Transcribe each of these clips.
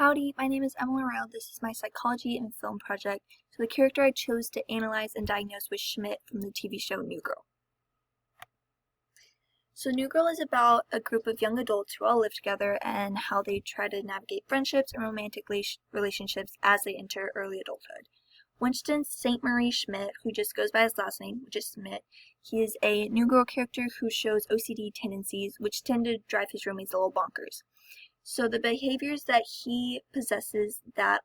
Howdy, my name is Laurel. This is my psychology and film project. So the character I chose to analyze and diagnose was Schmidt from the TV show New Girl. So New Girl is about a group of young adults who all live together and how they try to navigate friendships and romantic relationships as they enter early adulthood. Winston St. Marie Schmidt, who just goes by his last name, which is Schmidt, he is a New Girl character who shows OCD tendencies, which tend to drive his roommates a little bonkers. So the behaviors that he possesses that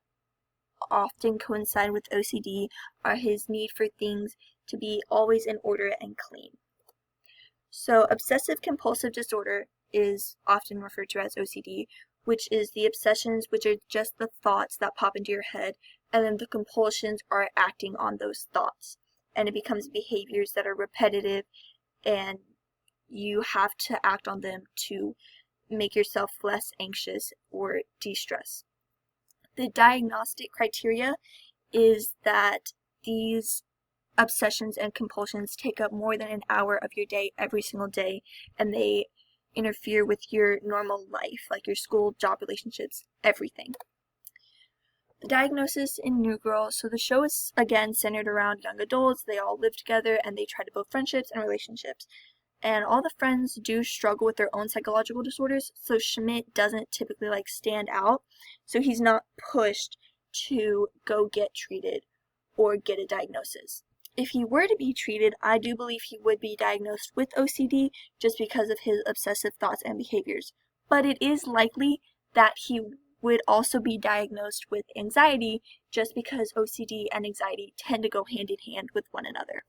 often coincide with OCD are his need for things to be always in order and clean. So obsessive compulsive disorder is often referred to as OCD, which is the obsessions which are just the thoughts that pop into your head, and then the compulsions are acting on those thoughts. And it becomes behaviors that are repetitive, and you have to act on them to make yourself less anxious or de-stress. The diagnostic criteria is that these obsessions and compulsions take up more than an hour of your day every single day, and they interfere with your normal life, like your school, job, relationships, everything. The diagnosis in New Girl, so the show is again centered around young adults. They all live together and they try to build friendships and relationships. And all the friends do struggle with their own psychological disorders, so Schmidt doesn't typically stand out, so he's not pushed to go get treated or get a diagnosis. If he were to be treated, I do believe he would be diagnosed with OCD just because of his obsessive thoughts and behaviors. But it is likely that he would also be diagnosed with anxiety just because OCD and anxiety tend to go hand in hand with one another.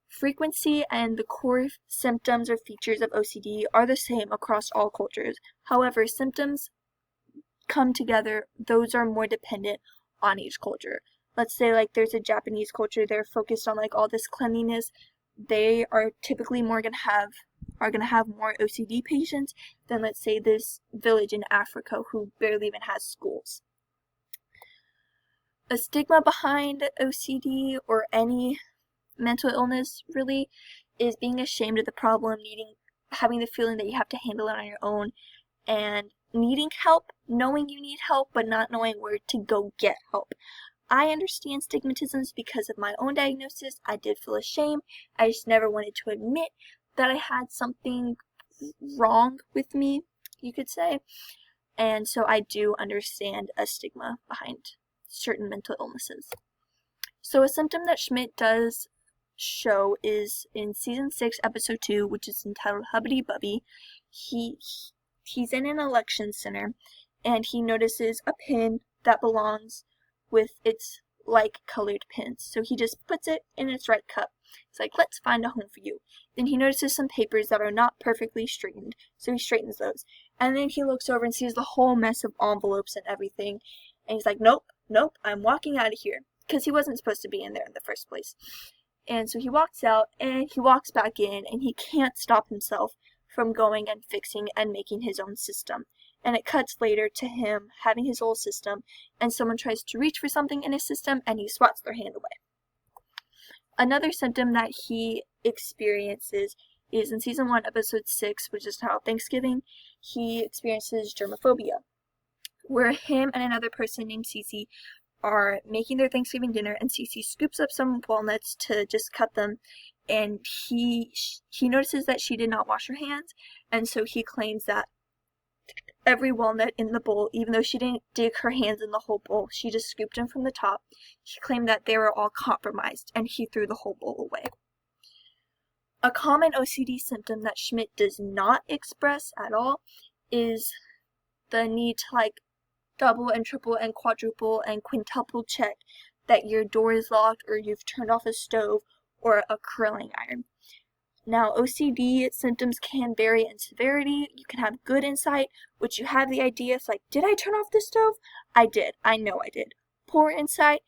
Frequency and the core symptoms or features of OCD are the same across all cultures. However, symptoms come together, those are more dependent on each culture. Let's say there's a Japanese culture, they're focused on all this cleanliness. They are typically gonna have more OCD patients than, let's say, this village in Africa who barely even has schools. A stigma behind OCD or any mental illness really is being ashamed of the problem, having the feeling that you have to handle it on your own, and needing help, knowing you need help, but not knowing where to go get help. I understand stigmatisms because of my own diagnosis. I did feel ashamed. I just never wanted to admit that I had something wrong with me, you could say. And so I do understand a stigma behind certain mental illnesses. So a symptom that Schmidt does show is in season 6 episode 2, which is entitled Hubbity Bubby. He's in an election center and he notices a pin that belongs with its colored pins, so he just puts it in its right cup. It's like, let's find a home for you. Then he notices some papers that are not perfectly straightened, so he straightens those, and then he looks over and sees the whole mess of envelopes and everything, and he's like, nope, I'm walking out of here, because he wasn't supposed to be in there in the first place. And so he walks out and he walks back in, and he can't stop himself from going and fixing and making his own system. And it cuts later to him having his old system, and someone tries to reach for something in his system and he swats their hand away. Another symptom that he experiences is in season 1 episode 6, which is how Thanksgiving, he experiences germophobia, where him and another person named Cece are making their Thanksgiving dinner, and Cece scoops up some walnuts to just cut them, and he notices that she did not wash her hands, and so he claims that every walnut in the bowl, even though she didn't dig her hands in the whole bowl, she just scooped them from the top. She claimed that they were all compromised, and he threw the whole bowl away. A common OCD symptom that Schmidt does not express at all is the need to double and triple and quadruple and quintuple check that your door is locked or you've turned off a stove or a curling iron. Now, OCD symptoms can vary in severity. You can have good insight, which you have the idea. It's did I turn off the stove? I did. I know I did. Poor insight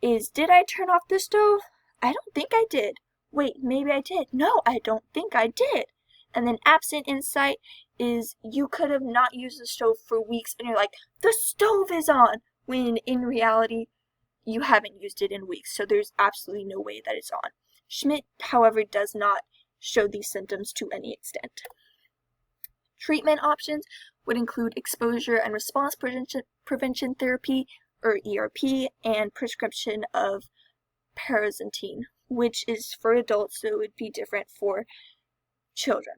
is, did I turn off the stove? I don't think I did. Wait, maybe I did. No, I don't think I did. And then absent insight is you could have not used the stove for weeks and you're like, the stove is on, when in reality, you haven't used it in weeks. So there's absolutely no way that it's on. Schmidt, however, does not show these symptoms to any extent. Treatment options would include exposure and response prevention therapy, or ERP, and prescription of paracetamol, which is for adults, so it would be different for children.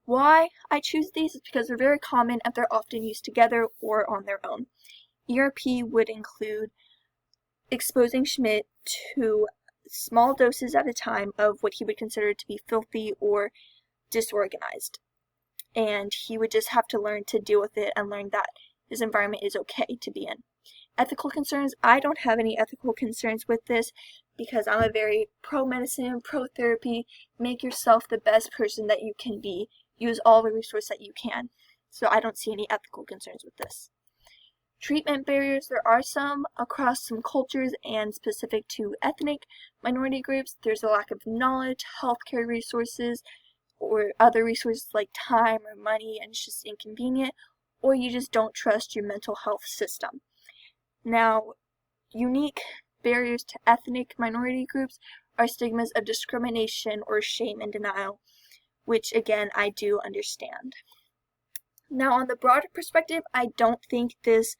Why I choose these is because they're very common and they're often used together or on their own. ERP would include exposing Schmidt to small doses at a time of what he would consider to be filthy or disorganized. And he would just have to learn to deal with it and learn that his environment is okay to be in. Ethical concerns, I don't have any ethical concerns with this because I'm a very pro-medicine, pro-therapy, make yourself the best person that you can be, use all the resources that you can. So I don't see any ethical concerns with this. Treatment barriers, there are some across some cultures and specific to ethnic minority groups. There's a lack of knowledge, healthcare resources, or other resources like time or money, and it's just inconvenient, or you just don't trust your mental health system. Now, unique barriers to ethnic minority groups are stigmas of discrimination or shame and denial, which again, I do understand. Now, on the broader perspective, I don't think this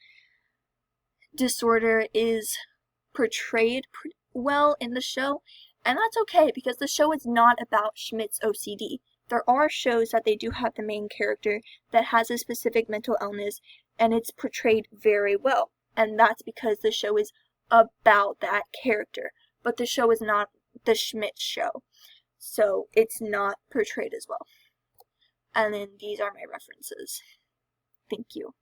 disorder is portrayed well in the show, and that's okay because the show is not about Schmidt's OCD. There are shows that they do have the main character that has a specific mental illness, and it's portrayed very well, and that's because the show is about that character, but the show is not the Schmidt show, so it's not portrayed as well. And then these are my references. Thank you.